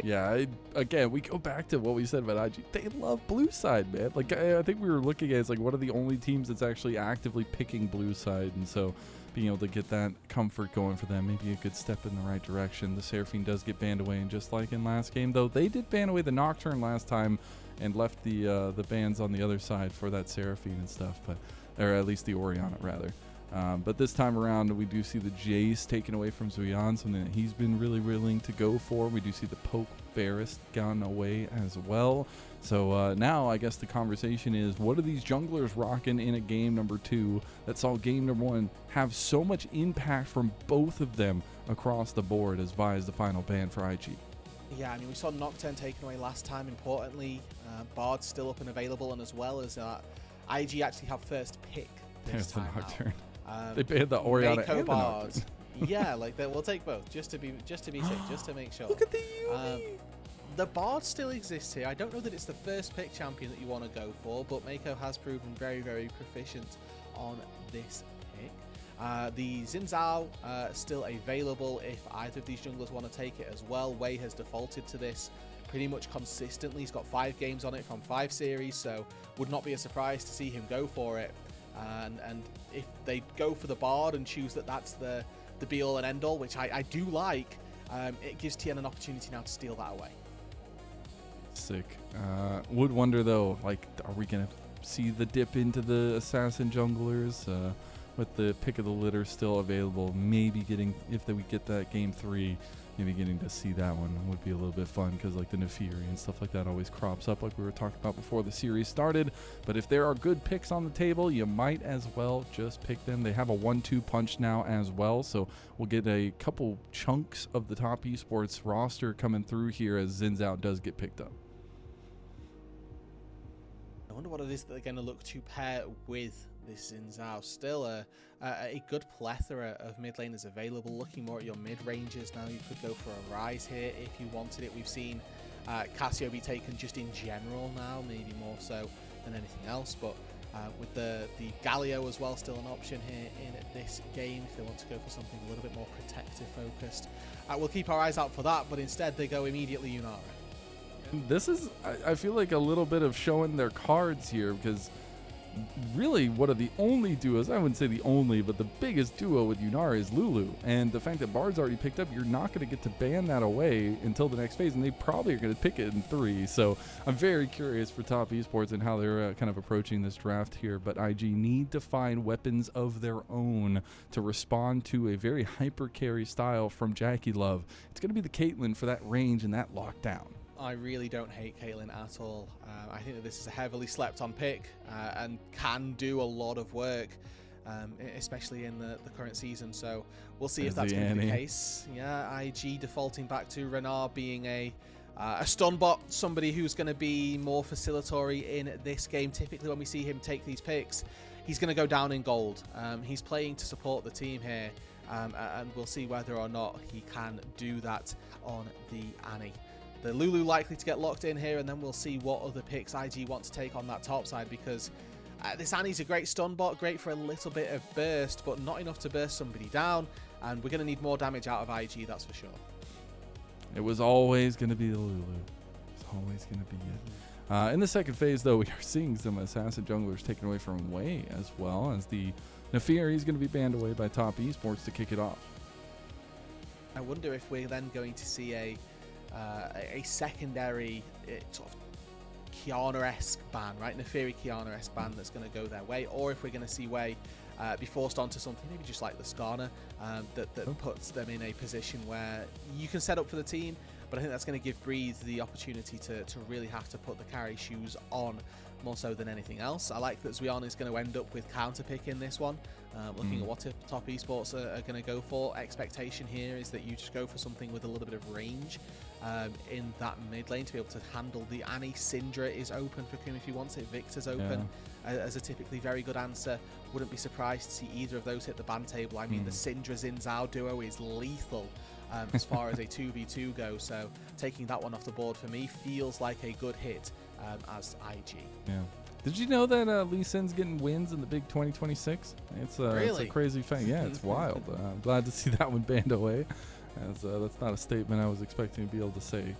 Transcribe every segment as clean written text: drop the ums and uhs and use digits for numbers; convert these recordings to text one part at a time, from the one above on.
Yeah, again, we go back to what we said about IG. They love blue side, man. Like, I think we were looking at it as like one of the only teams that's actually actively picking blue side, and so being able to get that comfort going for them, maybe a good step in the right direction. The Seraphine does get banned away, and just like in last game, though, they did ban away the Nocturne last time and left the bans on the other side for that Seraphine and stuff, but or at least the Oriana rather. But this time around, we do see the Jace taken away from Zuyan, something that he's been really willing to go for. We do see the Poke Varus gone away as well. So now I guess the conversation is, what are these junglers rocking in a game number 2 that saw game number 1 have so much impact from both of them across the board as Vi is the final ban for IG? Yeah, I mean, we saw Nocturne taken away last time. Importantly, Bard's still up and available, and as well as IG actually have first pick this time Nocturne. They banned the Oriana Mako and the Bard. Nocturne. Yeah, like we'll take both just to be safe, just to make sure. Look at the Yumi. The Bard still exists here. I don't know that it's the first pick champion that you want to go for, but Mako has proven very, very proficient on this pick. The Xin Zhao still available if either of these junglers want to take it as well. Jwei has defaulted to this pretty much consistently. He's got 5 games on it from 5 series, so would not be a surprise to see him go for it. And if they go for the Bard and choose that that's the be-all and end-all, which I do like, it gives TN an opportunity now to steal that away. Sick. Would wonder though, like, are we gonna see the dip into the assassin junglers with the pick of the litter still available? Maybe getting, if we get that game 3, maybe getting to see that one would be a little bit fun, because like the Nefiri and stuff like that always crops up, like we were talking about before the series started. But if there are good picks on the table, you might as well just pick them. They have a 1-2 punch now as well, so we'll get a couple chunks of the top esports roster coming through here as Xin Zhao does get picked up. I wonder what it is that they're going to look to pair with this Xin Zhao. Still a good plethora of mid laners available. Looking more at your mid ranges now, you could go for a Rise here if you wanted it. We've seen Cassio be taken just in general now, maybe more so than anything else, but with the Galio as well, still an option here in this game if they want to go for something a little bit more protective focused. We'll keep our eyes out for that, but instead they go immediately Yunara. This is, I feel like, a little bit of showing their cards here, because really one of the only duos, I wouldn't say the only, but the biggest duo with Yunara is Lulu. And the fact that Bard's already picked up, you're not going to get to ban that away until the next phase, and they probably are going to pick it in 3. So I'm very curious for top esports and how they're kind of approaching this draft here. But IG need to find weapons of their own to respond to a very hyper carry style from JiaQi Love. It's going to be the Caitlyn for that range and that lockdown. I really don't hate Caitlyn at all. I think that this is a heavily slept on pick and can do a lot of work, especially in the current season. So we'll see if that's going to be the case. Yeah, IG defaulting back to Renard being a stun bot, somebody who's going to be more facilitatory in this game. Typically when we see him take these picks, he's going to go down in gold. He's playing to support the team here, and we'll see whether or not he can do that on the Annie. The Lulu likely to get locked in here, and then we'll see what other picks IG want to take on that top side, because this Annie's a great stun bot, great for a little bit of burst, but not enough to burst somebody down, and we're going to need more damage out of IG, that's for sure. It was always going to be the Lulu. It's always going to be it. In the second phase, though, we are seeing some assassin junglers taken away from Jwei, as well as the Nefiri is going to be banned away by top esports to kick it off. I wonder if we're then going to see a secondary sort of Kiana-esque ban, right? Nefiri Kiana-esque ban that's going to go their way, or if we're going to see Jwei be forced onto something maybe just like the Skarner that puts them in a position where you can set up for the team, but I think that's going to give Breathe the opportunity to really have to put the carry shoes on more so than anything else. I like that Zuyan is going to end up with counter pick in this one. Looking at what top esports are going to go for, expectation here is that you just go for something with a little bit of range in that mid lane to be able to handle the Annie. Syndra is open for Creme if he wants it. Victor's open as a typically very good answer. Wouldn't be surprised to see either of those hit the ban table. I mean, the Syndra Xin Zhao duo is lethal as far as a 2v2 goes, so taking that one off the board for me feels like a good hit as IG. Yeah. Did you know that Lee Sin's getting wins in the big 2026? It's a crazy thing. Yeah, it's wild. I'm glad to see that one banned away. As that's not a statement I was expecting to be able to say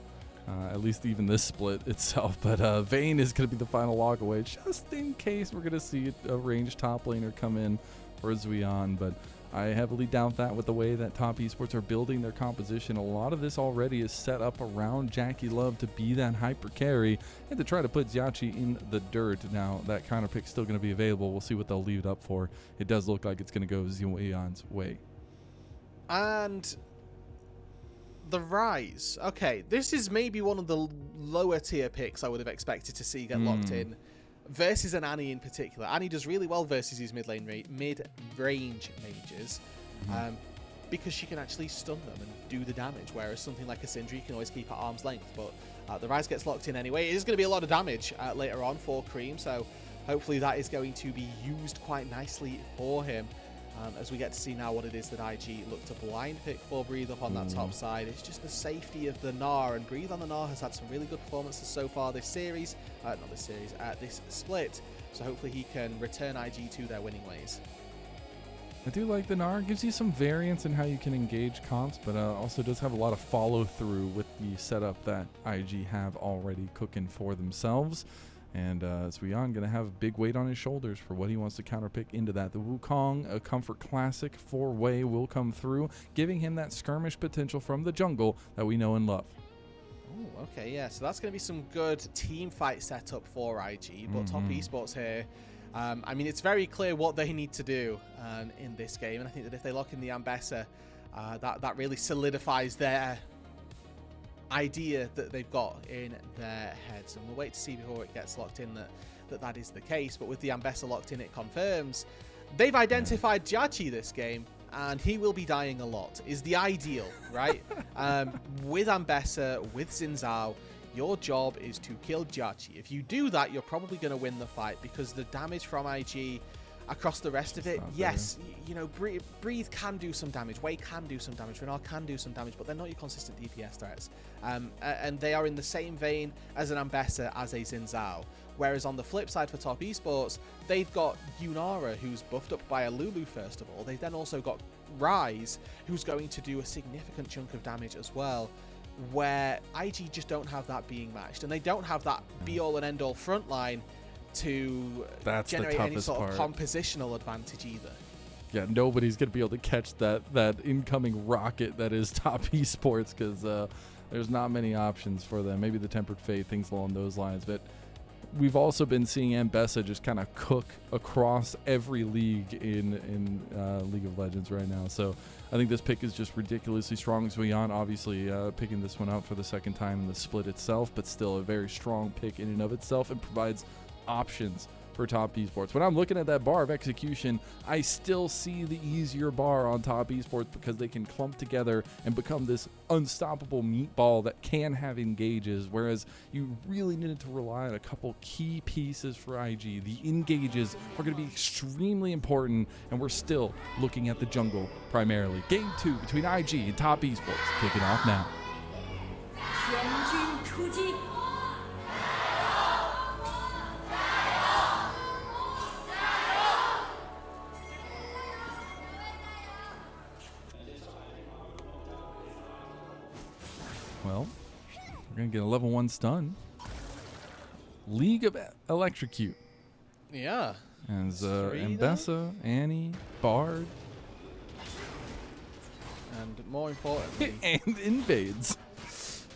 At least even this split itself. But Vayne is going to be the final walk away, just in case we're going to see a ranged top laner come in for Zwian. But I heavily doubt that with the way that Top Esports are building their composition. A lot of this already is set up around JiaQi Love to be that hyper carry and to try to put JiaQi in the dirt. Now, that counter pick's still going to be available. We'll see what they'll leave it up for. It does look like it's going to go Zwian's way. And the Rise. Okay, this is maybe one of the lower tier picks I would have expected to see get locked in. Versus an Annie in particular. Annie does really well versus these mid-range mages because she can actually stun them and do the damage, whereas something like a Syndra you can always keep at arm's length. But the Rise gets locked in anyway. It is going to be a lot of damage later on for Creme, so hopefully that is going to be used quite nicely for him. As we get to see now what it is that IG look to blind pick for Breathe up on that top side. It's just the safety of the Gnar, and Breathe on the Gnar has had some really good performances so far this series. This split. So hopefully he can return IG to their winning ways. I do like the Gnar. Gives you some variance in how you can engage comps, but also does have a lot of follow through with the setup that IG have already cooking for themselves. And Zwian going to have a big weight on his shoulders for what he wants to counterpick into that. The Wukong, a comfort classic for Jwei, will come through, giving him that skirmish potential from the jungle that we know and love. Oh, okay, yeah. So that's going to be some good team fight setup for IG. But Top Esports here, I mean, it's very clear what they need to do in this game. And I think that if they lock in the Ambessa, that really solidifies their idea that they've got in their heads, and we'll wait to see before it gets locked in that is the case. But with the Ambessa locked in, it confirms they've identified JiaQi this game, and he will be dying a lot is the ideal, right? With Ambessa, with Xin Zhao, your job is to kill JiaQi. If you do that, you're probably going to win the fight, because the damage from IG across the rest of it, yes, you know, Breathe can do some damage, Jwei can do some damage, Renard can do some damage, but they're not your consistent DPS threats. And they are in the same vein as an Ambessa, as a Xin Zhao. Whereas on the flip side for Top Esports, they've got Yunara, who's buffed up by a Lulu first of all. They've then also got Rise, who's going to do a significant chunk of damage as well, where IG just don't have that being matched, and they don't have that be-all and end-all front line to generate any sort of compositional advantage either. Yeah, nobody's going to be able to catch that incoming rocket that is Top Esports, because there's not many options for them. Maybe the Tempered Fate, things along those lines. But we've also been seeing Ambessa just kind of cook across every league in League of Legends right now. So I think this pick is just ridiculously strong. Zwian obviously picking this one out for the second time in the split itself, but still a very strong pick in and of itself, and provides options for Top Esports. When I'm looking at that bar of execution, I still see the easier bar on Top Esports, because they can clump together and become this unstoppable meatball that can have engages, whereas you really needed to rely on a couple key pieces for IG. The engages are going to be extremely important, and we're still looking at the jungle primarily. Game 2 between IG and Top Esports kicking off now. Well, we're going to get a level 1 stun. League of Electrocute. Yeah. As Ambessa, Annie, Bard. And more importantly... and Invades.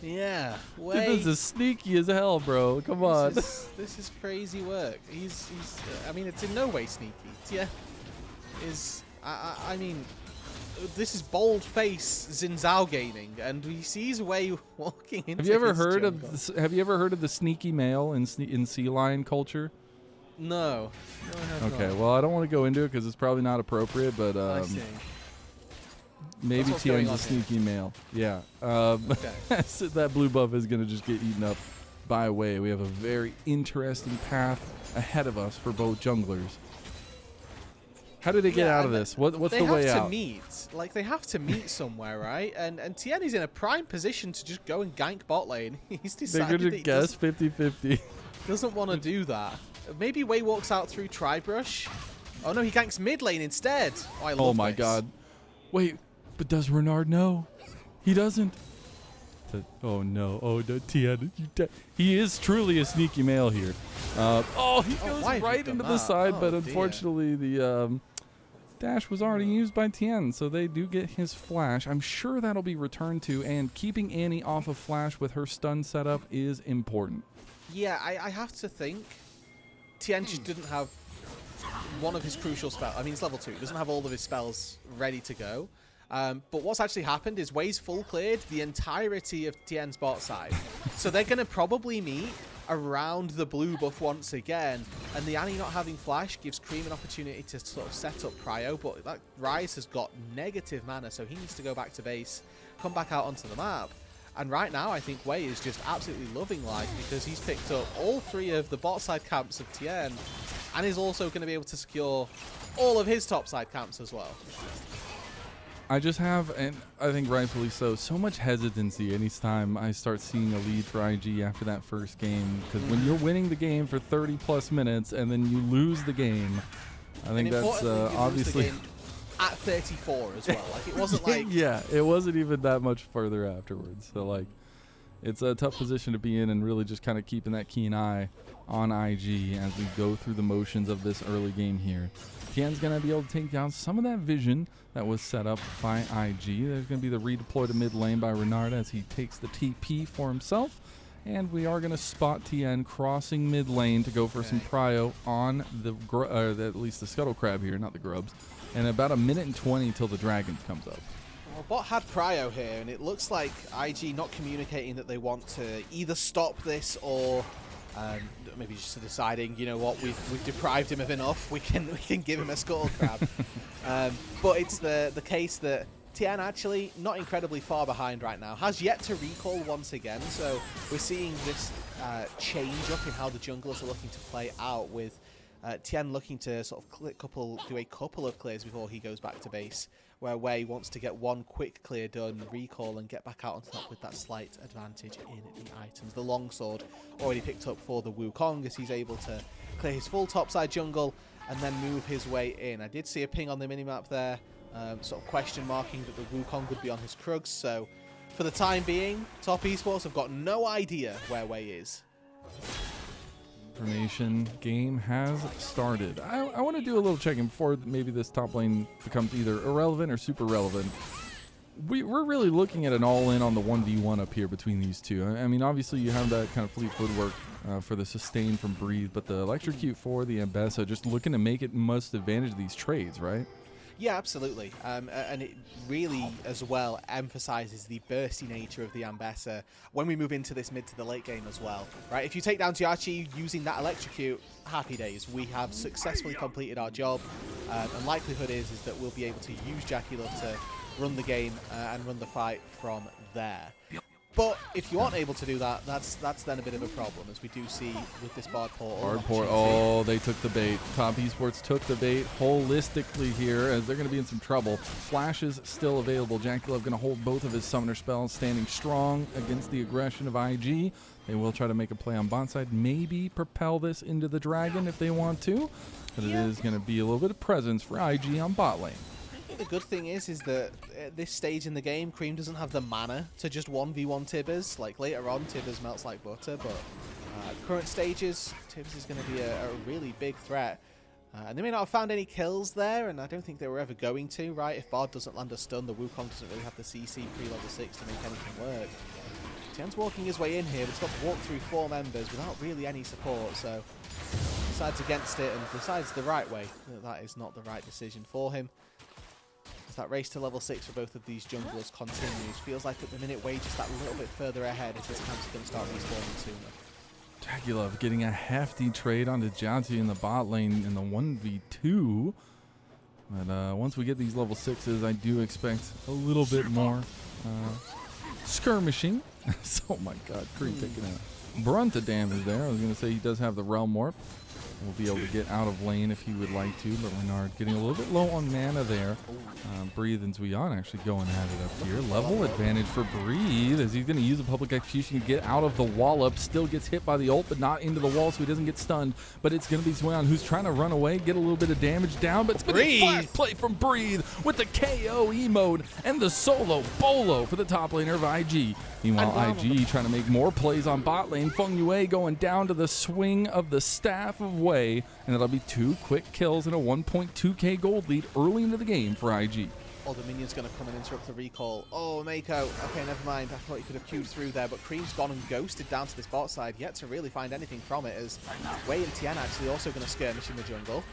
Yeah. This is sneaky as hell, bro. Come on. This is crazy work. He's I mean, it's in no way sneaky. Yeah. I mean... This is bold-face Xin Zhao gaming, and he sees Jwei walking into. Have you ever heard of the sneaky male in sea lion culture? No. Okay, well, I don't want to go into it because it's probably not appropriate, but I see. maybe Tian's a sneaky male. Yeah. Okay. So that blue buff is going to just get eaten up by Jwei. We have a very interesting path ahead of us for both junglers. How did they get out of this? What's the way out? They have to meet. Like, they have to meet somewhere, right? And Tien is in a prime position to just go and gank bot lane. He's decided they're going to guess 50-50. Doesn't want to do that. Maybe Jwei walks out through Tribrush. Oh no, he ganks mid lane instead. Oh, I love my god. Wait, but does Renard know? He doesn't. Oh no, Tien, he is truly a sneaky male here. He goes right into the side, but unfortunately the dash was already used by Tien, so they do get his flash. I'm sure that'll be returned to, and keeping Annie off of flash with her stun setup is important. Yeah, I have to think Tien just didn't have one of his crucial spells. I mean, it's level 2. He doesn't have all of his spells ready to go. But what's actually happened is Jwei's full cleared the entirety of Tien's bot side. So they're going to probably meet around the blue buff once again. And the Annie not having flash gives Creme an opportunity to sort of set up prio. But that Rise has got negative mana, so he needs to go back to base, come back out onto the map. And right now, I think Jwei is just absolutely loving life because he's picked up all 3 of the bot side camps of Tien and is also going to be able to secure all of his top side camps as well. I just have, and I think rightfully so much hesitancy anytime I start seeing a lead for IG after that first game. Because when you're winning the game for 30+ minutes and then you lose the game, I think that's obviously... At 34 as well. Like, it wasn't like... Yeah, it wasn't even that much further afterwards. So, like, it's a tough position to be in and really just kind of keeping that keen eye on IG as we go through the motions of this early game here. Tien's going to be able to take down some of that vision that was set up by IG. There's going to be the redeploy to mid lane by Renard as he takes the TP for himself. And we are going to spot Tien crossing mid lane to go for some prio on the, at least the Scuttle Crab here, not the Grubs. And about 1:20 till the Dragon comes up. Well, bot had prio here, and it looks like IG not communicating that they want to either stop this or maybe just deciding, you know what, we've deprived him of enough. We can give him a Scuttle Crab. But it's the case that Tien actually not incredibly far behind right now. Has yet to recall once again. So we're seeing this change up in how the junglers are looking to play out with Tien looking to sort of do a couple of clears before he goes back to base, where Jwei wants to get one quick clear done, recall, and get back out on top with that slight advantage in the items. The longsword already picked up for the Wukong as he's able to clear his full topside jungle and then move his way in. I did see a ping on the minimap there, sort of question marking that the Wukong would be on his Krugs, so for the time being, Top Esports have got no idea where Jwei is. Information game has started. I want to do a little checking before maybe this top lane becomes either irrelevant or super relevant. We're really looking at an all-in on the 1v1 up here between these two. I mean, obviously you have that kind of fleet footwork for the sustain from Breathe, but the electrocute for the Ambessa, just looking to make it most advantage of these trades, right? Yeah, absolutely. And it really, as well, emphasizes the bursty nature of the Ambessa when we move into this mid to the late game as well. Right? If you take down JiaQi using that electrocute, happy days. We have successfully completed our job. And likelihood is that we'll be able to use JiaQi to run the game and run the fight from there. But if you aren't able to do that, that's then a bit of a problem, as we do see with this Bard Portal. Oh, they took the bait. Top Esports took the bait holistically here, as they're going to be in some trouble. Flash is still available. JiaQi going to hold both of his summoner spells, standing strong against the aggression of IG. They will try to make a play on bot side, maybe propel this into the Dragon if they want to. But it is going to be a little bit of presence for IG on bot lane. The good thing is that at this stage in the game, Creme doesn't have the mana to just 1v1 Tibbers. Like, later on, Tibbers melts like butter, but current stages, Tibbers is going to be a really big threat. And they may not have found any kills there, and I don't think they were ever going to, right? If Bard doesn't land a stun, the Wukong doesn't really have the CC pre-level 6 to make anything work. Tien's walking his way in here, but he's got to walk through 4 members without really any support, so decides against it and decides the right way. That is not the right decision for him. As that race to level 6 for both of these junglers continues. Feels like at the minute Jwei just that little bit further ahead if this camp's going to start respawning sooner. JiaQi getting a hefty trade onto JiaQi in the bot lane in the 1v2. But once we get these level 6s, I do expect a little bit more skirmishing. So, oh my god, Creme taking a brunt of damage there. I was going to say he does have the Realm Warp. will be able to get out of lane if he would like to, but Renard getting a little bit low on mana there. Breathe and Zwian actually going at it up here. Level advantage for Breathe as he's going to use a public execution to get out of the wallop. Still gets hit by the ult, but not into the wall, so he doesn't get stunned. But it's going to be Zwian who's trying to run away, get a little bit of damage down, but it's going to be a flash play from Breathe with the KO E-mode and the solo bolo for the top laner of IG. Meanwhile, IG trying to make more plays on bot lane. Fengyue going down to the swing of the staff of Jwei, and that'll be 2 quick kills and a 1.2k gold lead early into the game for IG. Oh, the minion's going to come and interrupt the recall. Oh, Mako. Okay, never mind. I thought he could have queued through there, but Creme's gone and ghosted down to this bot side, yet to really find anything from it, as Jwei and Tien actually also going to skirmish in the jungle.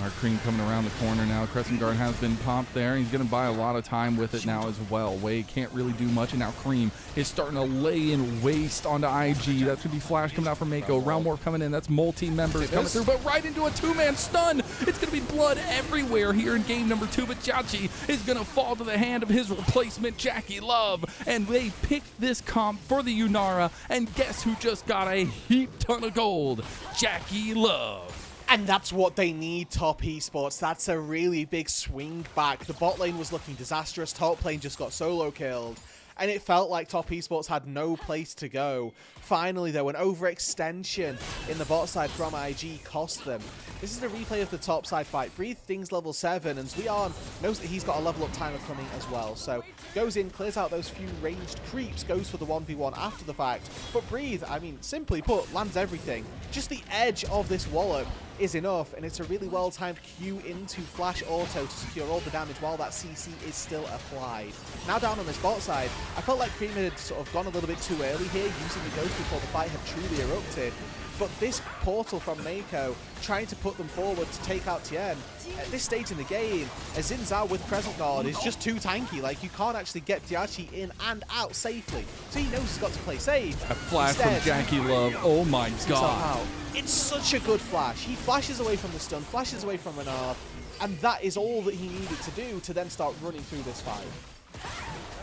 Our Creme coming around the corner now. Crescent Guard has been popped there. He's going to buy a lot of time with it now as well. Jwei can't really do much, and now Creme is starting to lay in waste onto IG. That's going to be flash coming out from Mako. Realm Warp coming in. That's multi-members coming through, but right into a 2-man stun. It's going to be blood everywhere here in game number 2, but JiaQi is going to fall to the hand of his replacement, JiaQi Love, and they picked this comp for the Unara, and guess who just got a heap ton of gold? JiaQi Love. And that's what they need, top esports. That's a really big swing back. The bot lane was looking disastrous. Top lane just got solo killed. And it felt like top esports had no place to go. Finally, though, an overextension in the bot side from IG cost them. This is a replay of the top side fight. Breathe things level 7, and Zwian knows that he's got a level up timer coming as well. So goes in, clears out those few ranged creeps, goes for the 1v1 after the fact. But Breathe, I mean, simply put, lands everything. Just the edge of this wallop is enough, and it's a really well-timed Q into Flash Auto to secure all the damage while that CC is still applied. Now down on this bot side, I felt like Creme had sort of gone a little bit too early here, using the ghost before the fight had truly erupted. But this portal from Mako, trying to put them forward to take out Tien, at this stage in the game, a Xin Zhao with Crescent Guard is just too tanky. Like, you can't actually get JiaQi in and out safely. So he knows he's got to play safe. A flash from JiaQi Love. Oh my god. It's such a good flash. He flashes away from the stun, flashes away from Renard, and that is all that he needed to do to then start running through this fight.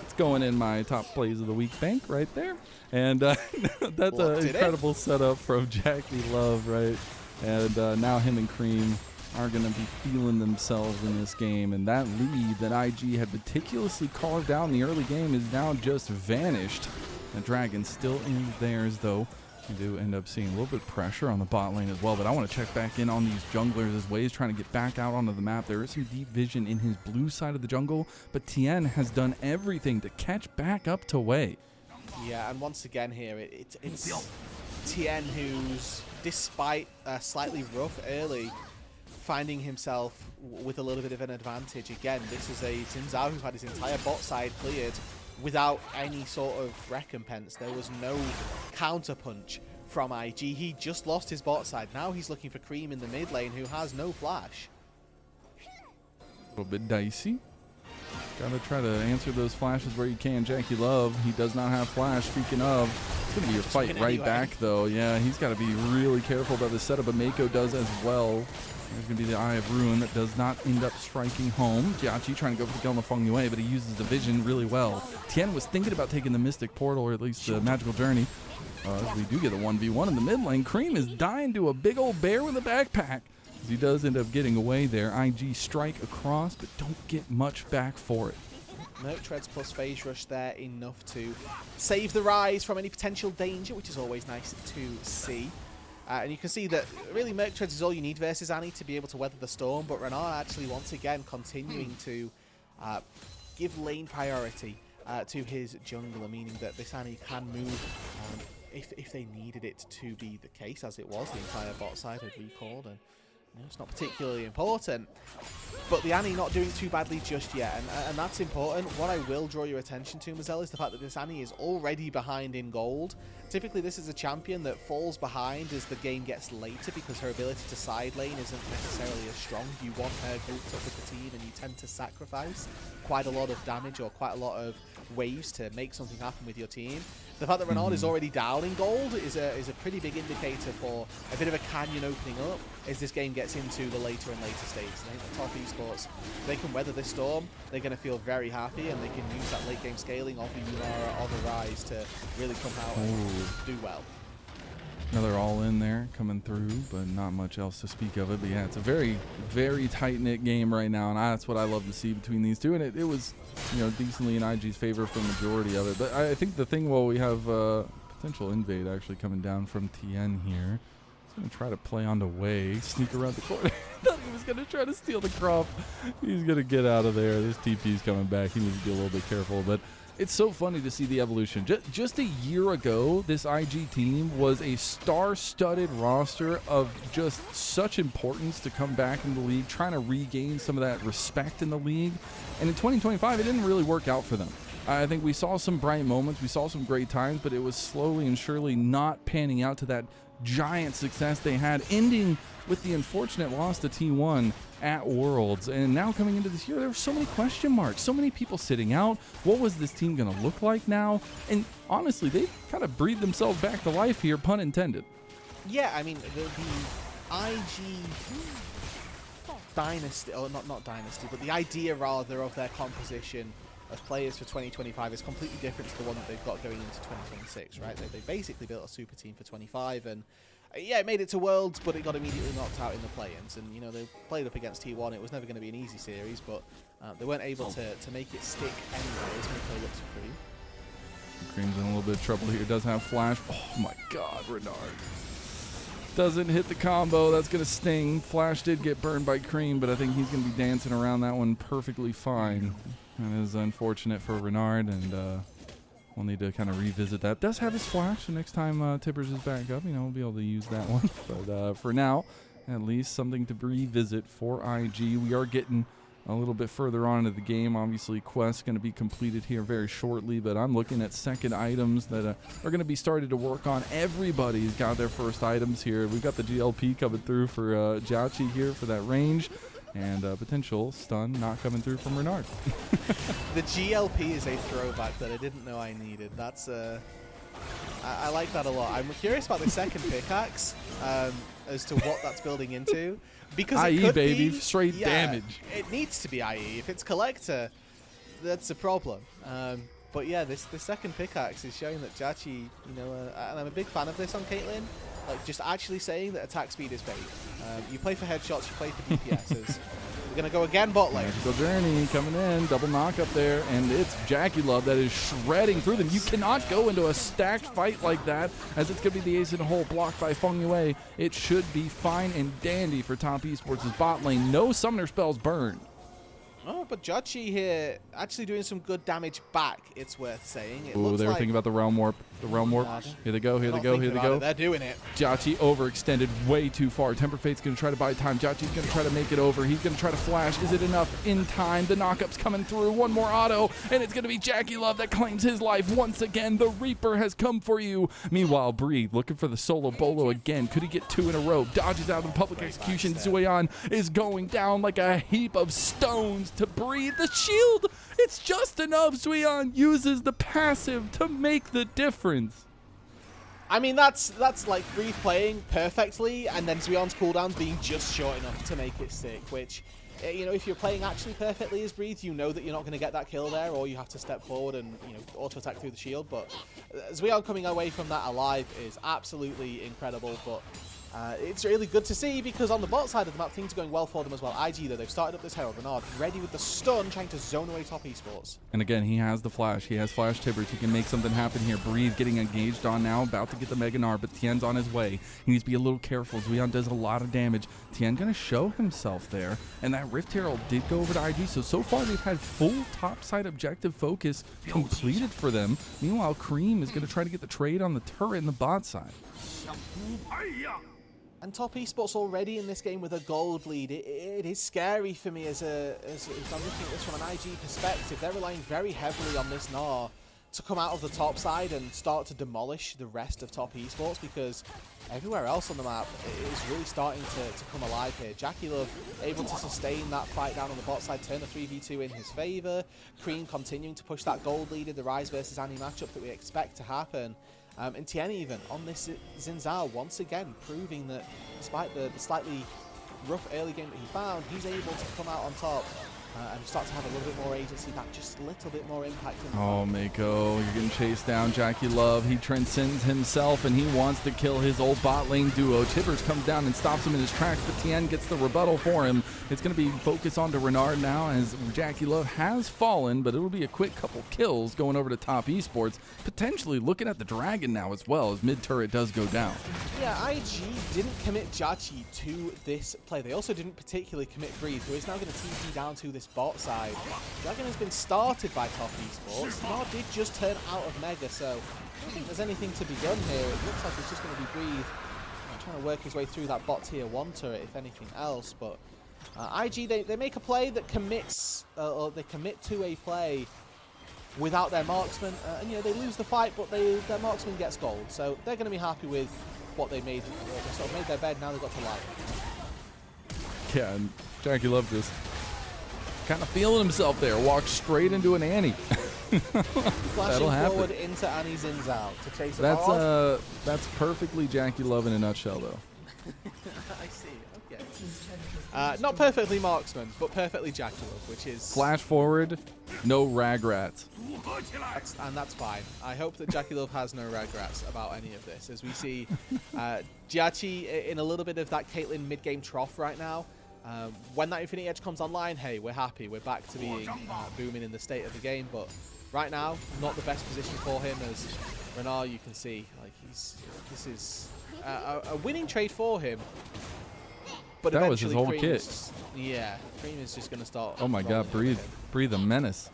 It's going in my top plays of the week bank right there. And that's an incredible setup from JiaQi Love, right? And now him and Creme are going to be feeling themselves in this game. And that lead that IG had meticulously carved out in the early game is now just vanished. The Dragon's still in theirs, though. We do end up seeing a little bit of pressure on the bot lane as well, but I want to check back in on these junglers as Jwei's trying to get back out onto the map. There is some deep vision in his blue side of the jungle, but Tien has done everything to catch back up to Jwei. Yeah, and once again here, it's Tien who's, despite slightly rough early, finding himself with a little bit of an advantage. Again, this is a Xin Zhao who had his entire bot side cleared without any sort of recompense. There was no counterpunch from IG. He just lost his bot side. Now he's looking for Creme in the mid lane, who has no flash. A little bit dicey. Gotta try to answer those flashes where you can. JiaQi Love, he does not have flash. Speaking of, it's gonna be your fight right back though. Yeah, he's got to be really careful about this setup, but Mako does as well. There's going to be the Eye of Ruin that does not end up striking home. JiaQi trying to go for the kill on the Fengyue, but he uses the vision really well. Tien was thinking about taking the Mystic Portal, or at least the Magical Journey. We do get a 1v1 in the mid lane. Creme is dying to a big old bear with a backpack. He does end up getting away there. IG strike across, but don't get much back for it. Merc Treads plus Phase Rush there, enough to save the Rise from any potential danger, which is always nice to see. And you can see that really Merc Treads is all you need versus Annie to be able to weather the storm, but Renard actually once again continuing to give lane priority to his jungler, meaning that this Annie can move if they needed it to be the case, as it was. The entire bot side had recalled, and it's not particularly important. But the Annie not doing too badly just yet, and that's important. What I will draw your attention to, Mazel, is the fact that this Annie is already behind in gold. Typically, this is a champion that falls behind as the game gets later because her ability to side lane isn't necessarily as strong. You want her grouped up with the team, and you tend to sacrifice quite a lot of damage or quite a lot of waves to make something happen with your team. The fact that Renard is already down in gold is a pretty big indicator for a bit of a canyon opening up as this game gets into the later and later stages. I think the top esports, they can weather this storm, they're going to feel very happy, and they can use that late game scaling of the Unara, of the Rise to really come out and do well. Another all-in there coming through, but not much else to speak of it. But yeah, it's a very, very tight-knit game right now, and that's what I love to see between these two. And it was, you know, decently in IG's favor for the majority of it. But I think the thing, well, we have potential invade actually coming down from TN here. He's going to try to play onto Jwei, sneak around the corner. Thought he was going to try to steal the crop. He's going to get out of there. This TP's coming back. He needs to be a little bit careful, but it's so funny to see the evolution. Just a year ago, this IG team was a star-studded roster of just such importance to come back in the league, trying to regain some of that respect in the league. And in 2025, it didn't really work out for them. I think we saw some bright moments, we saw some great times, but it was slowly and surely not panning out to that giant success they had, ending with the unfortunate loss to T1 at Worlds. And now coming into this year, there were so many question marks, so many people sitting out. What was this team going to look like now? And honestly, they kind of breathed themselves back to life here, pun intended. Yeah, I mean, the IG dynasty, or not dynasty, but the idea rather of their composition of players for 2025 is completely different to the one that they've got going into 2026, right? They basically built a super team for 25, and yeah, it made it to Worlds, but it got immediately knocked out in the play-ins. And, you know, they played up against T1. It was never going to be an easy series, but they weren't able to make it stick anyways. Miko looks for Creme. Creme's in a little bit of trouble here. Does have flash. Oh my god, Renard. Doesn't hit the combo. That's going to sting. Flash did get burned by Creme, but I think he's going to be dancing around that one perfectly fine. That is unfortunate for Renard, and we'll need to kind of revisit that. Does have his flash, so next time Tippers is back up, you know, we'll be able to use that one. But for now, at least something to revisit for IG. We are getting a little bit further on into the game. Obviously, quest's going to be completed here very shortly, but I'm looking at second items that are going to be started to work on. Everybody's got their first items here. We've got the GLP coming through for JiaQi here for that range. And potential stun not coming through from Renard. The GLP is a throwback that I didn't know I needed. That's I like that a lot. I'm curious about the second pickaxe as to what that's building into. Because IE, it could baby, be, straight yeah, damage. It needs to be IE. If it's collector, that's a problem. But yeah, this second pickaxe is showing that JiaQi, you know, and I'm a big fan of this on Caitlyn. Like, just actually saying that attack speed is fake. You play for headshots, you play for DPSs. We're going to go again bot lane. Magical Journey coming in, double knock up there, and it's JiaQi that is shredding through them. You cannot go into a stacked fight like that, as it's going to be the ace in the hole blocked by Fengyue. It should be fine and dandy for Top Esports' bot lane. No summoner spells burn. Oh, but JiaQi here actually doing some good damage back, it's worth saying. Ooh, they were thinking about the realm warp. The realm warp. Here they go, here they go, here they go. They're doing it. JiaQi overextended way too far. Temper Fate's going to try to buy time. JiaQi's going to try to make it over. He's going to try to flash. Is it enough in time? The knockup's coming through. One more auto, and it's going to be JiaQi that claims his life once again. The Reaper has come for you. Meanwhile, Breathe looking for the solo bolo again. Could he get two in a row? Dodges out of the public execution. Jwei is going down like a heap of stones to Breathe. The shield, it's just enough. Jwei uses the passive to make the difference. I mean, that's like Breathe playing perfectly, and then Zweon's cooldowns being just short enough to make it stick, which, you know, if you're playing actually perfectly as Breathe, you know that you're not going to get that kill there, or you have to step forward and, you know, auto-attack through the shield. But Zweon coming away from that alive is absolutely incredible, but it's really good to see, because on the bot side of the map, things are going well for them as well. IG, though, they've started up this Herald. Renard ready with the stun, trying to zone away Top Esports. And again, he has the flash. He has flash tippers. He can make something happen here. Breathe getting engaged on now, about to get the Mega Gnar, but Tien's on his way. He needs to be a little careful. Jwei does a lot of damage. Tien going to show himself there, and that Rift Herald did go over to IG, so far they've had full top side objective focus completed for them. Meanwhile, Creme is going to try to get the trade on the turret in the bot side. And Top Esports already in this game with a gold lead. It is scary for me as I'm looking at this from an IG perspective. They're relying very heavily on this Gnar to come out of the top side and start to demolish the rest of Top Esports, because everywhere else on the map is really starting to come alive here. JiaQi able to sustain that fight down on the bot side, turn the 3v2 in his favor. Creme continuing to push that gold lead in the Rise versus Annie matchup that we expect to happen. And Tien even on this Xin Zhao once again proving that despite the slightly rough early game that he found, he's able to come out on top and start to have a little bit more agency, that just a little bit more impact. Oh, Mako, you're getting chased down. JiaQi Love, he transcends himself, and he wants to kill his old bot lane duo. Tibbers comes down and stops him in his tracks, but Tien gets the rebuttal for him. It's going to be focused on to Renard now, as JiaQi Love has fallen, but it'll be a quick couple kills going over to top esports, potentially looking at the dragon now as well, as mid turret does go down. Yeah, IG didn't commit JiaQi to this play. They also didn't particularly commit Breathe, who is now going to TP down to this bot side. Dragon has been started by top esports. Nard did just turn out of Mega, so I don't think there's anything to be done here. It looks like it's just going to be Breathe trying to work his way through that bot tier 1 turret, if anything else. But IG, they make a play that commits, or they commit to a play without their marksman, and you know, they lose the fight, but their marksman gets gold, so they're going to be happy with what they made. They sort of made their bed, now they've got to lie. Yeah, and JiaQi Love just kind of feeling himself there, walked straight into an Annie. Flashing forward into Annie Zinzao to chase him hard. That's perfectly JiaQi Love in a nutshell, though. I see. Okay. Not perfectly marksman, but perfectly JiaQi Love, which is flash forward, no ragrats. And that's fine. I hope that JiaQi Love has no regrets about any of this, as we see JiaQi in a little bit of that Caitlyn mid-game trough right now. When that Infinity Edge comes online, hey, we're happy. We're back to being booming in the state of the game, but right now, not the best position for him. As Renard, you can see, like this is a winning trade for him. But that was his whole kit. Yeah, Creme is just going to start. Oh my God, breathe a menace.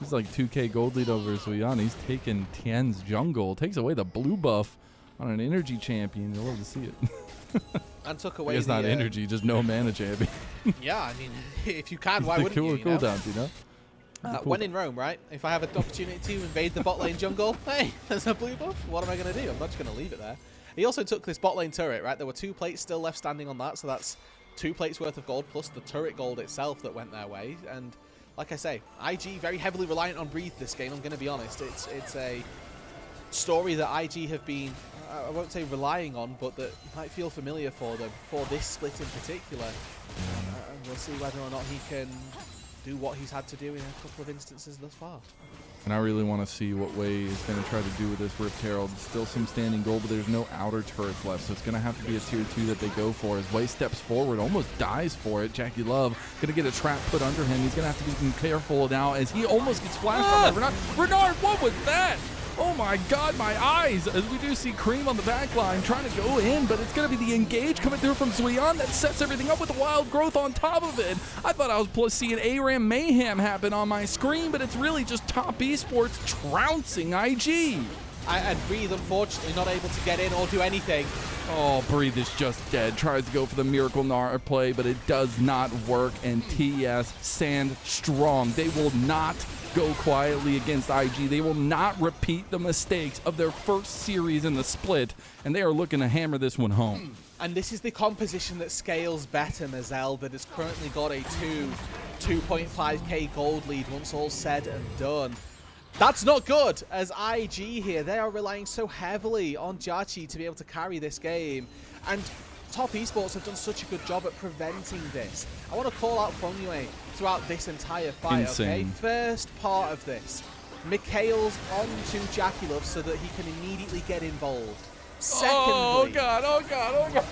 He's like 2k gold lead over Zuyan. He's taking Tien's jungle, takes away the blue buff on an energy champion. You'll love to see it. And took away. It's not energy, just no mana champion. Yeah, I mean, if you can, why wouldn't you? Cooldowns, you know. When in Rome, right? If I have an opportunity to invade the bot lane jungle, hey, there's a blue buff. What am I going to do? I'm not just going to leave it there. He also took this bot lane turret, right? There were 2 plates still left standing on that, so that's 2 plates worth of gold plus the turret gold itself that went their way. And like I say, IG very heavily reliant on Breathe this game. I'm going to be honest. It's a story that IG have been, I won't say relying on, but that might feel familiar for them for this split in particular. And we'll see whether or not he can do what he's had to do in a couple of instances thus far. And I really want to see what Jwei is going to try to do with this Rift Herald. Still some standing gold, but there's no outer turrets left, so it's going to have to be a tier 2 that they go for. As Jwei steps forward, almost dies for it. JiaQi Love going to get a trap put under him. He's going to have to be careful now as he almost gets flashed on by Renard, what was that? Oh my God, my eyes! As we do see Creme on the back line trying to go in, but it's going to be the engage coming through from Zuyan that sets everything up with the wild growth on top of it. I thought I was seeing ARAM mayhem happen on my screen, but it's really just top esports trouncing IG. And Breathe, unfortunately, not able to get in or do anything. Oh, Breathe is just dead. Tries to go for the Miracle Nard play, but it does not work, and TES stand strong. They will not go quietly against IG. They will not repeat the mistakes of their first series in the split, and they are looking to hammer this one home. And this is the composition that scales better Mazel, that has currently got a 2.5k gold lead once all said and done. That's not good, as IG here, they are relying so heavily on JiaQi to be able to carry this game. And top esports have done such a good job at preventing this. I want to call out Fengyue throughout this entire fight, okay? First part of this, Mikhail's onto JiaQi Love so that he can immediately get involved. Secondly, oh God.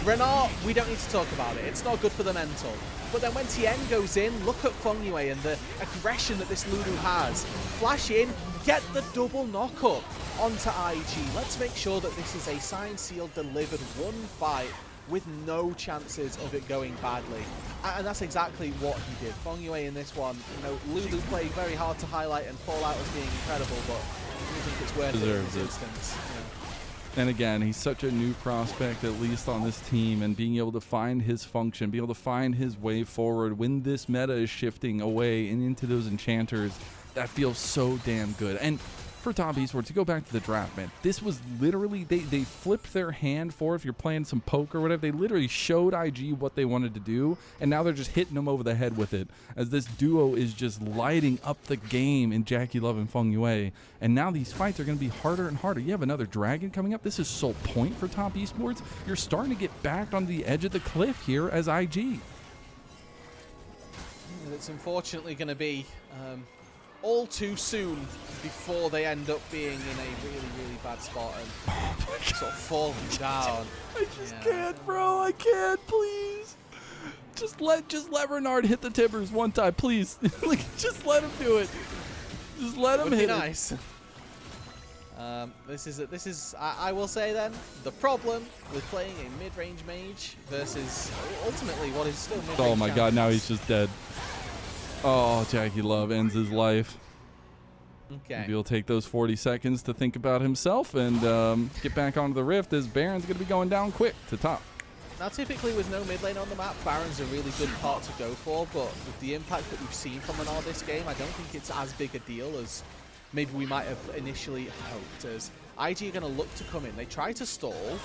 Renard, we don't need to talk about it. It's not good for the mental. But then when Tien goes in, look at Fengyue and the aggression that this Lulu has. Flash in, get the double knock-up onto IG. Let's make sure that this is a signed, sealed, delivered one fight with no chances of it going badly. And that's exactly what he did. Fengyue in this one, you know, Lulu playing very hard to highlight and fall out as being incredible, but I don't think it's worth it in this instance. And again, he's such a new prospect, at least on this team, and being able to find his function, be able to find his way forward when this meta is shifting away and into those enchanters, that feels so damn good. And for top esports, to go back to the draft, man, this was literally, they flipped their hand for, if you're playing some poker or whatever, they literally showed IG what they wanted to do, and now they're just hitting them over the head with it, as this duo is just lighting up the game in JiaQi Love and Fengyue. And now these fights are going to be harder and harder. You have another dragon coming up. This is sole point for top esports. You're starting to get backed on the edge of the cliff here as IG. And it's unfortunately going to be all too soon before they end up being in a really, really bad spot and sort of falling down. I just can't, bro. I can't, please. Just let Renard hit the timbers one time, please. Like, just let him do it. Just let him hit it. Nice. This is I will say then, the problem with playing a mid-range mage versus ultimately what is still mid-range. Oh my god, now he's just dead. Oh, JiaQi Love ends his life. Okay. Maybe he'll take those 40 seconds to think about himself and get back onto the rift, as Baron's going to be going down quick to top. Now, typically with no mid lane on the map, Baron's a really good part to go for, but with the impact that we've seen from Renard this game, I don't think it's as big a deal as maybe we might have initially hoped, as IG are going to look to come in. They try to stall.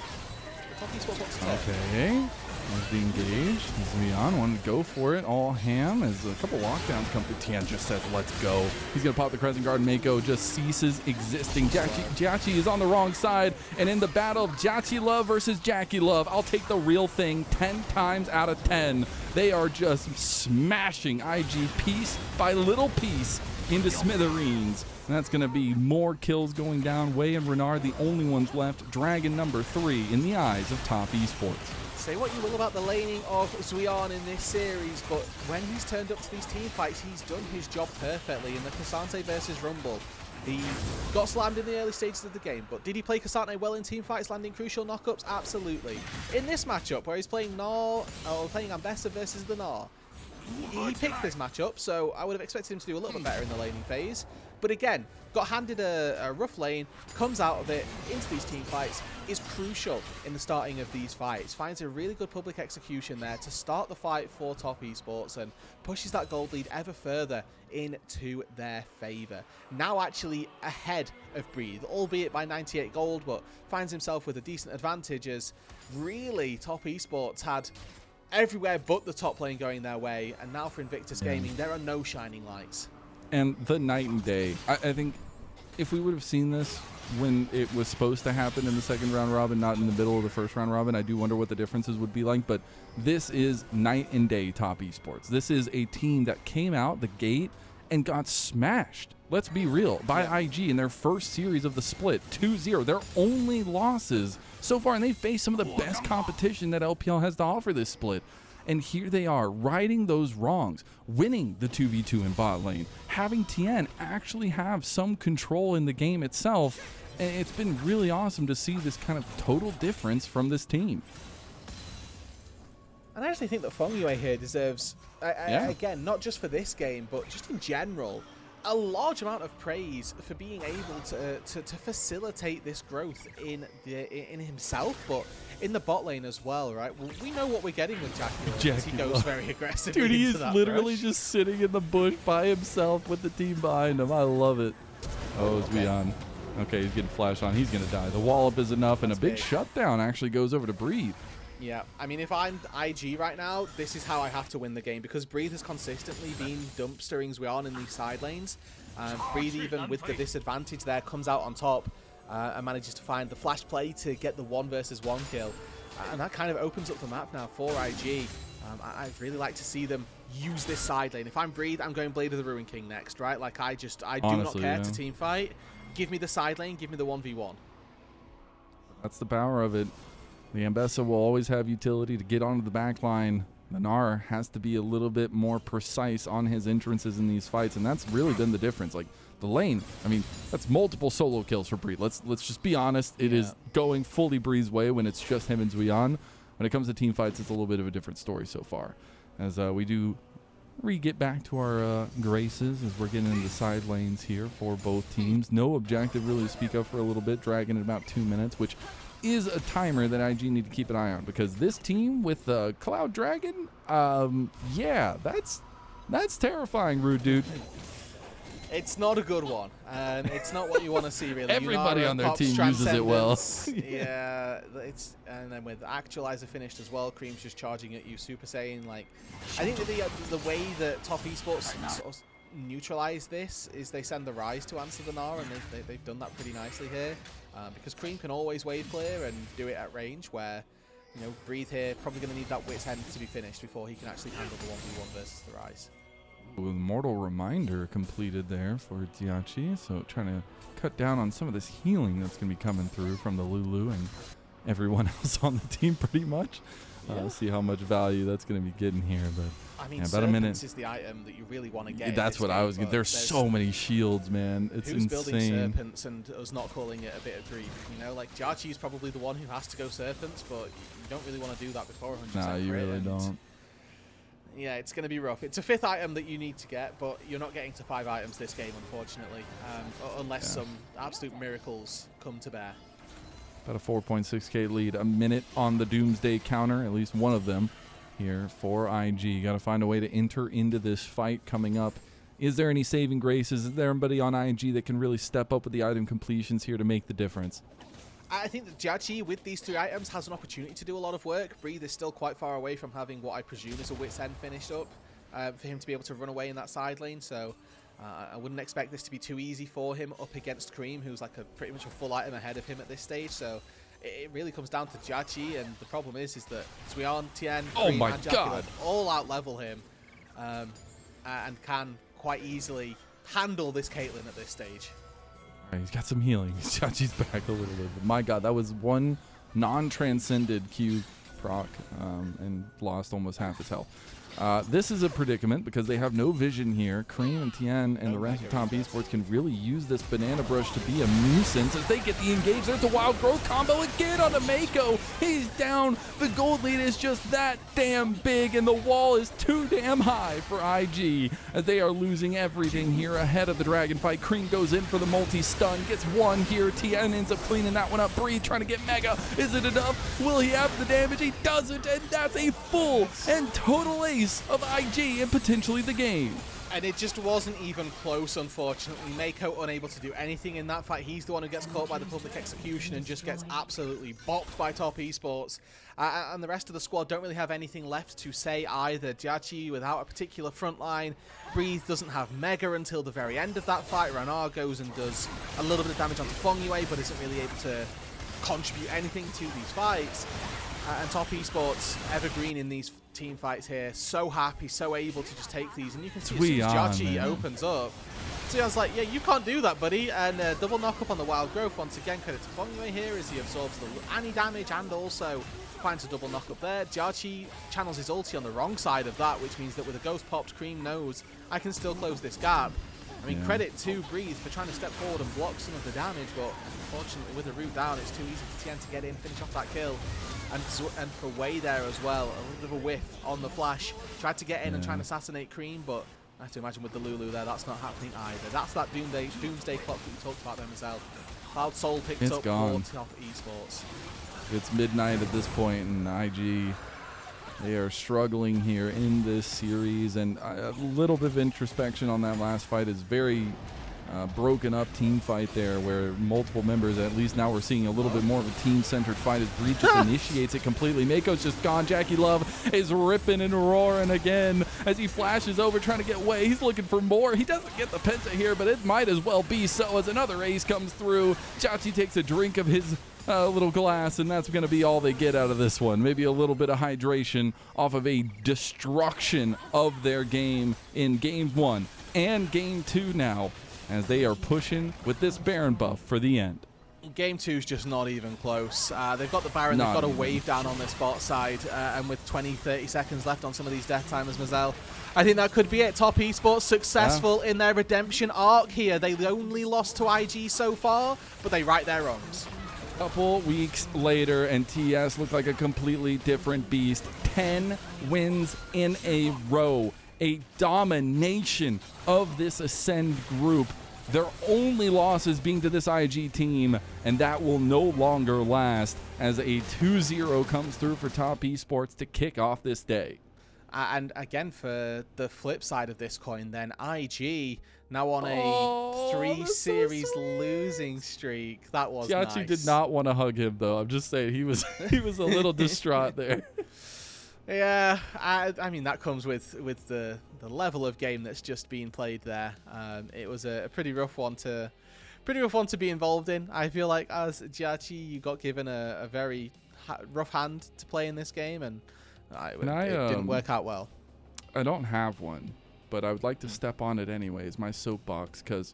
Okay, there's the engage. Leon wanted to go for it. All ham as a couple lockdowns come through. Tian just says, let's go. He's going to pop the Crescent Guard. Mako just ceases existing. JiaQi is on the wrong side. And in the battle of JiaQi Love versus JiaQi Love, I'll take the real thing 10 times out of 10. They are just smashing IG piece by little piece into smithereens. And that's going to be more kills going down. Jwei and Renard, the only ones left. Dragon number 3 in the eyes of top esports. Say what you will about the laning of Zuion in this series, but when he's turned up to these team fights, he's done his job perfectly. In the Cassante versus Rumble, he got slammed in the early stages of the game, but did he play Cassante well in team fights, landing crucial knockups? Absolutely. In this matchup, where he's playing playing Ambessa versus the Gnar, he picked this matchup, so I would have expected him to do a little bit better in the laning phase. But again, got handed a rough lane, comes out of it into these team fights, is crucial in the starting of these fights. Finds a really good public execution there to start the fight for top esports and pushes that gold lead ever further into their favor. Now actually ahead of Breathe, albeit by 98 gold, but finds himself with a decent advantage, as really top esports had everywhere but the top lane going their way. And now for Invictus Gaming, there are no shining lights. And the night and day. I think if we would have seen this when it was supposed to happen in the second round robin, not in the middle of the first round robin, I do wonder what the differences would be like. But this is night and day top esports. This is a team that came out the gate and got smashed. Let's be real. By IG in their first series of the split, 2-0. Their only losses so far, and they faced some of the best competition that LPL has to offer this split. And here they are, righting those wrongs, winning the 2v2 in bot lane, having Tian actually have some control in the game itself. And it's been really awesome to see this kind of total difference from this team. And I actually think that Fengyue here deserves, again, not just for this game, but just in general, a large amount of praise for being able to facilitate this growth in himself, but in the bot lane as well, right? Well, we know what we're getting with JiaQi. He goes very aggressively. Dude, he is literally rush. just sitting in the bush by himself with the team behind him. I love it. Oh, Zuion. Okay, he's getting flash on. He's going to die. The wallop is enough, and a big shutdown actually goes over to Breathe. Yeah, I mean, if I'm IG right now, this is how I have to win the game, because Breathe has consistently been dumpstering Zuion in these side lanes. Breathe, even with the disadvantage there, comes out on top and manages to find the flash play to get the 1 versus 1 kill. And that kind of opens up the map now for IG. I'd really like to see them use this side lane. If I'm Breathe, I'm going Blade of the Ruin King next, right? Like, I do not care to team fight. Give me the side lane, give me the 1v1. That's the power of it. The Ambessa will always have utility to get onto the back line. The Gnar has to be a little bit more precise on his entrances in these fights, and that's really been the difference. Like, the lane, I mean, that's multiple solo kills for Breathe. Let's just be honest. It is going fully Breeze's way when it's just him and Zuion. When it comes to team fights, it's a little bit of a different story so far. As we do get back to our graces as we're getting into the side lanes here for both teams. No objective really to speak of for a little bit. Dragon at about 2 minutes, which is a timer that IG need to keep an eye on, because this team with Cloud Dragon, yeah, that's terrifying, Roodood. It's not a good one, and it's not what you want to see, really. Everybody on their team uses it well. Yeah, and then with Actualizer finished as well, Creme's just charging at you, Super Saiyan. Like, I think that the way that top esports sort of neutralize this is they send the Rise to answer the Gnar, and they've done that pretty nicely here, because Creme can always wave clear and do it at range, where, Breathe here probably going to need that Wit's End to be finished before he can actually handle the 1v1 versus the Rise. Mortal Reminder completed there for JiaQi, so trying to cut down on some of this healing that's going to be coming through from the Lulu and everyone else on the team pretty much. See how much value that's going to be getting here. But I mean, yeah, about a minute is the item that you really want to get. That's what I was getting. There's so many shields, man. It's who's insane. Building serpents and us not calling it a bit of grief? You know, like JiaQi is probably the one who has to go serpents, but you don't really want to do that before 100%. Nah, you really don't. Yeah, it's going to be rough. It's a 5th item that you need to get, but you're not getting to 5 items this game, unfortunately, unless some absolute miracles come to bear. About a 4.6k lead, a minute on the Doomsday counter, at least one of them here for IG. Got to find a way to enter into this fight coming up. Is there any saving graces? Is there anybody on IG that can really step up with the item completions here to make the difference? I think that JiaQi, with these 3 items, has an opportunity to do a lot of work. Breathe is still quite far away from having what I presume is a Wit's End finished up for him to be able to run away in that side lane. So I wouldn't expect this to be too easy for him up against Creme, who's like pretty much a full item ahead of him at this stage. So it really comes down to JiaQi, and the problem is that Jwei, Tien, Creme, and JiaQi all out level him and can quite easily handle this Caitlyn at this stage. He's got some healing. JiaQi's back a little bit. But my God, that was one non-transcended Q proc and lost almost half his health. This is a predicament because they have no vision here. Creme and Tien and the rest of Top Esports can really use this banana brush to be a nuisance as they get the engage. There's a wild growth combo again on Mako. He's down. The gold lead is just that damn big and the wall is too damn high for IG as they are losing everything here ahead of the dragon fight. Creme goes in for the multi-stun, gets one here. Tien ends up cleaning that one up. Breathe trying to get Mega. Is it enough? Will he have the damage? He doesn't, and that's a full and total ace of IG and potentially the game. And it just wasn't even close, unfortunately. Mako unable to do anything in that fight. He's the one who gets caught by the public execution and just gets absolutely bopped by Top Esports. And the rest of the squad don't really have anything left to say either. JiaQi without a particular front line. Breathe doesn't have Mega until the very end of that fight. Ranar goes and does a little bit of damage onto Fengyue, but isn't really able to contribute anything to these fights. And Top Esports, evergreen in these team fights here, so happy, so able to just take these. And you can see as soon as JiaQi opens up, so I was like, yeah, you can't do that, buddy. And double knock up on the wild growth. Once again, credit to Fengyue here as he absorbs the any damage and also finds a double knock up there. JiaQi channels his ulti on the wrong side of that, which means that with a ghost popped, Creme knows I can still close this gap. I mean, credit to Breathe for trying to step forward and block some of the damage, but unfortunately with the root down, it's too easy for Tien to get in, finish off that kill. And for Jwei there as well, a little bit of a whiff on the flash. Tried to get in and try and assassinate Creme, but I have to imagine with the Lulu there, that's not happening either. That's that Doomsday clock that you talked about there, Mazel. Cloud Soul picked up for Top Esports. It's midnight at this point, and IG, they are struggling here in this series, and a little bit of introspection on that last fight is very broken up team fight there where multiple members, at least now we're seeing a little bit more of a team-centered fight as Breach just initiates it completely. Mako's just gone. JiaQi Love is ripping and roaring again as he flashes over trying to get away. He's looking for more. He doesn't get the penta here, but it might as well be so as another ace comes through. JiaQi takes a drink of his little glass, and that's going to be all they get out of this one. Maybe a little bit of hydration off of a destruction of their game in Game 1 and Game 2 now, as they are pushing with this Baron buff for the end. Game 2 is just not even close. They've got the Baron, they've got a wave down on this bot side, and with 20-30 seconds left on some of these death timers, Mazel, I think that could be it. Top Esports successful in their redemption arc here. They only lost to IG so far, but they right their wrongs. Couple weeks later, and TES look like a completely different beast. 10 wins in a row. A domination of this Ascend group. Their only losses being to this IG team, and that will no longer last as a 2-0 comes through for Top Esports to kick off this day. And again, for the flip side of this coin, then IG now on a 3-series losing streak. That was JiaQi nice. did not want to hug him though. I'm just saying he was a little distraught there. Yeah, I mean that comes with the level of game that's just being played there. It was a pretty rough one to be involved in. I feel like as JiaQi, you got given a very rough hand to play in this game, and it didn't work out well. I don't have one, but I would like to step on it anyways, my soapbox, because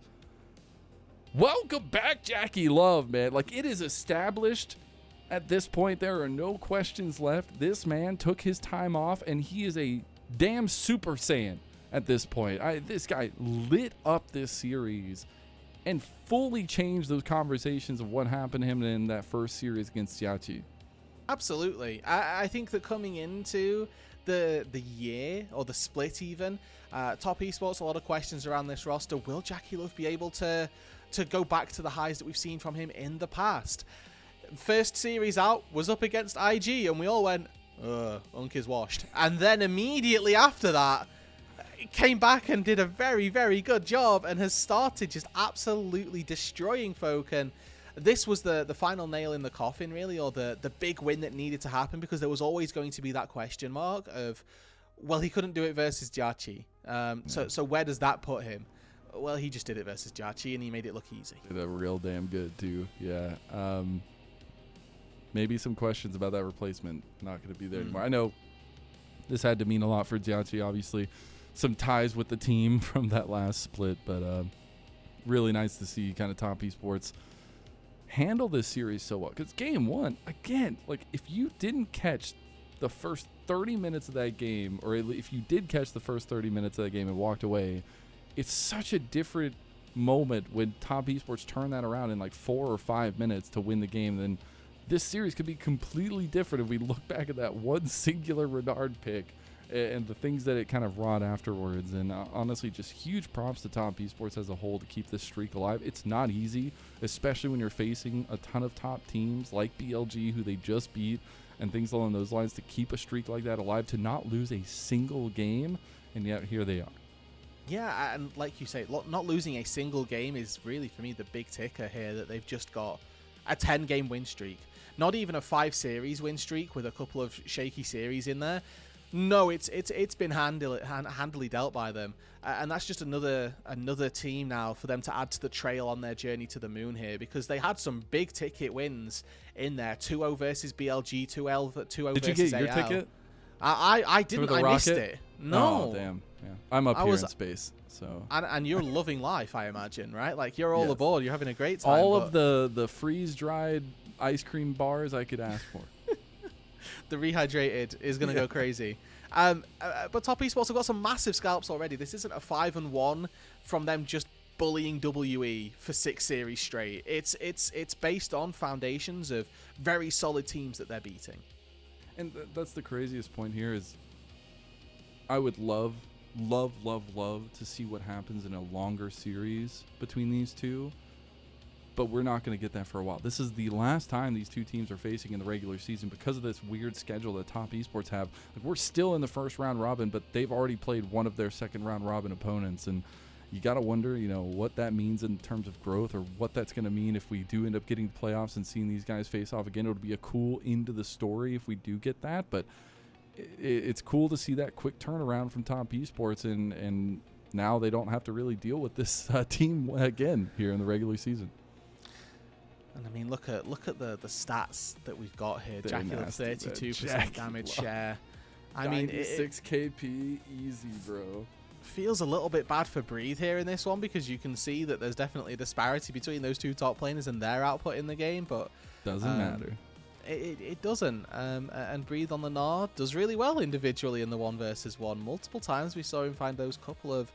welcome back, JiaQi Love, man. Like, it is established at this point. There are no questions left. This man took his time off, and he is a damn Super Saiyan at this point. This guy lit up this series and fully changed those conversations of what happened to him in that first series against JiaQi. Absolutely. I think that coming into the year, or the split even, Top Esports, a lot of questions around this roster. Will JiaQi Love be able to go back to the highs that we've seen from him in the past? First series out was up against IG, and we all went, Unk is washed. And then immediately after that, came back and did a very, very good job, and has started just absolutely destroying folk. And this was the final nail in the coffin, really, or the big win that needed to happen, because there was always going to be that question mark of, well, he couldn't do it versus JiaQi. So where does that put him? Well, he just did it versus JiaQi, and he made it look easy. Did a real damn good, too. Yeah. Maybe some questions about that replacement. Not going to be there anymore. I know this had to mean a lot for JiaQi, obviously. Some ties with the team from that last split, but really nice to see kind of Top Esports handle this series so well. Because game one, again, like, if you didn't catch the first 30 minutes of that game, or if you did catch the first 30 minutes of that game and walked away, it's such a different moment when Top Esports turn that around in like 4 or 5 minutes to win the game. Then this series could be completely different if we look back at that one singular Renard pick and the things that it kind of wrought afterwards. And honestly, just huge props to Top Esports as a whole to keep this streak alive. It's not easy, especially when you're facing a ton of top teams like BLG, who they just beat, and things along those lines, to keep a streak like that alive, to not lose a single game, and yet here they are. Yeah, and like you say, not losing a single game is really, for me, the big ticker here, that they've just got a 10-game win streak. Not even a 5-series win streak with a couple of shaky series in there. No, it's been handily dealt by them, and that's just another team now for them to add to the trail on their journey to the moon here, because they had some big ticket wins in there. 2-0 versus BLG, 2-0 versus AL. Did you get your ticket? I didn't. I missed it. No. Oh, damn. Yeah. I'm up here in space, so. And you're loving life, I imagine, right? Like, you're all aboard. You're having a great time. All of the freeze-dried ice cream bars I could ask for. The rehydrated is going to go crazy. But Top Esports have got some massive scalps already. This isn't a 5-1 from them just bullying WE for 6 series straight. It's based on foundations of very solid teams that they're beating. And that's the craziest point here is I would love to see what happens in a longer series between these two. But we're not going to get that for a while. This is the last time these two teams are facing in the regular season because of this weird schedule that Top Esports have. Like, we're still in the first round robin, but they've already played one of their second round robin opponents. And you got to wonder, what that means in terms of growth, or what that's going to mean if we do end up getting the playoffs and seeing these guys face off again. It would be a cool end to the story if we do get that. But it's cool to see that quick turnaround from Top Esports, and now they don't have to really deal with this team again here in the regular season. And I mean, look at the stats that we've got here. JiaQi Love 32% damage share. I mean, 96 KP, easy, bro. Feels a little bit bad for Breathe here in this one, because you can see that there's definitely a disparity between those two top laners and their output in the game. But doesn't matter. It doesn't. And Breathe on the Nard does really well individually in the 1 versus 1. Multiple times we saw him find those couple of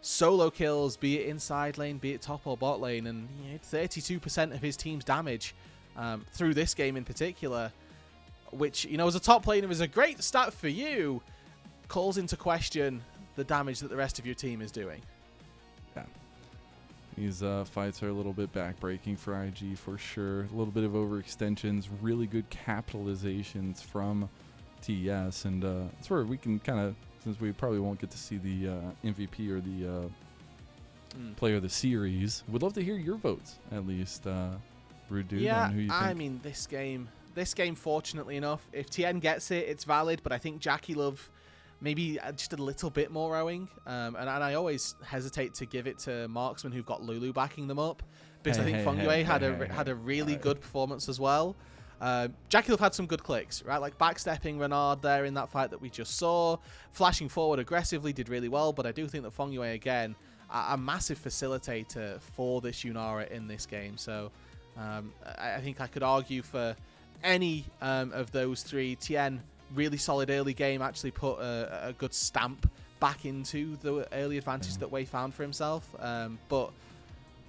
solo kills, be it inside lane, be it top or bot lane, and 32% of his team's damage through this game in particular, which, as a top laner is a great stat for you, calls into question the damage that the rest of your team is doing. Yeah. These fights are a little bit backbreaking for IG for sure. A little bit of overextensions, really good capitalizations from TES, and that's where we can kind of, since we probably won't get to see the MVP or the player of the series, would love to hear your votes, at least, Roodood, on who you think. I mean, this game, fortunately enough, if TN gets it, it's valid, but I think JiaQi Love maybe just a little bit more owing, and I always hesitate to give it to marksmen who've got Lulu backing them up, because I think Fengyue had a really good performance as well. JiaQi have had some good clicks, right? Like backstepping Renard there in that fight that we just saw. Flashing forward aggressively did really well, but I do think that Fengyue, again, a massive facilitator for this Yunara in this game. So I think I could argue for any of those three. Tien, really solid early game, actually put a good stamp back into the early advantage that Jwei found for himself. But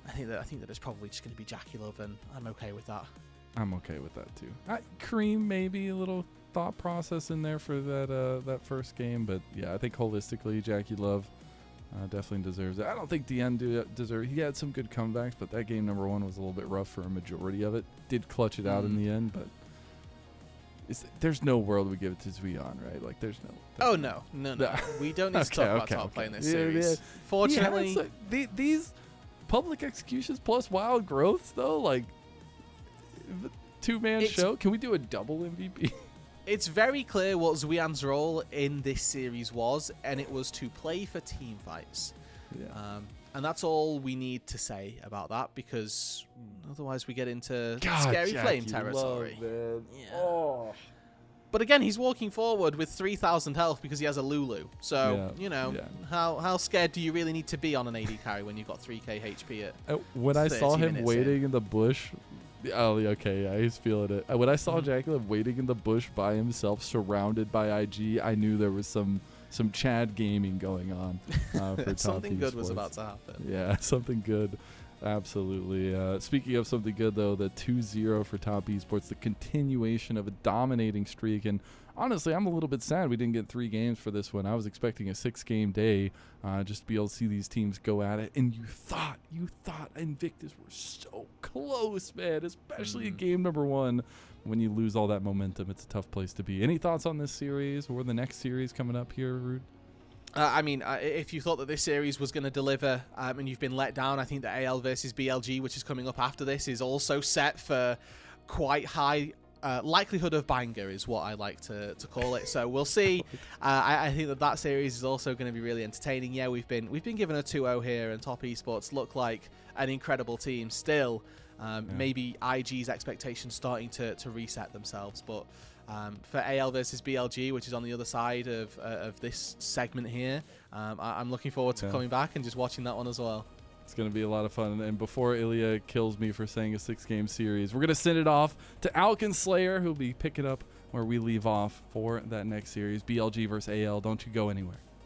I think that it's probably just going to be JiaQi Love, and I'm okay with that. I'm okay with that too. Creme, maybe a little thought process in there for that first game, but yeah, I think holistically JiaQi Love definitely deserves it. I don't think Tien deserves. He had some good comebacks, but that game number 1 was a little bit rough for a majority of it. Did clutch it out in the end, but there's no world we give it to Zwion, right? Like there's no. Oh no. We don't need to talk about top play in this series. Fortunately, these public executions plus wild growths though, like. 2-man show. Can we do a double MVP? It's very clear what Zwion's role in this series was, and it was to play for team fights. Yeah. And that's all we need to say about that, because otherwise we get into scary flame territory. Man. Yeah. Oh. But again, he's walking forward with 3,000 health because he has a Lulu. So, how scared do you really need to be on an AD carry when you've got 3k HP at when I saw him waiting in the bush... Oh, okay, yeah, he's feeling it. When I saw JiaQi waiting in the bush by himself, surrounded by IG, I knew there was some Chad gaming going on for something good was about to happen. Yeah, something good. Absolutely. Speaking of something good, though, the 2-0 for Top Esports, the continuation of a dominating streak. And honestly, I'm a little bit sad we didn't get 3 games for this one. I was expecting a 6-game day just to be able to see these teams go at it. And you thought Invictus were so close, man, especially in game number 1. When you lose all that momentum, it's a tough place to be. Any thoughts on this series or the next series coming up here, Rood? I mean, if you thought that this series was going to deliver and you've been let down, I think that AL versus BLG, which is coming up after this, is also set for quite high likelihood of banger, is what I like to call it. So we'll see. I think that series is also going to be really entertaining. Yeah, we've been given a 2-0 here, and Top Esports look like an incredible team still. Maybe IG's expectations starting to reset themselves, but for AL versus BLG, which is on the other side of this segment here, I'm looking forward to coming back and just watching that one as well. It's going to be a lot of fun. And before Ilya kills me for saying a 6-game series, we're going to send it off to Alkin Slayer, who'll be picking up where we leave off for that next series. BLG versus AL. Don't you go anywhere.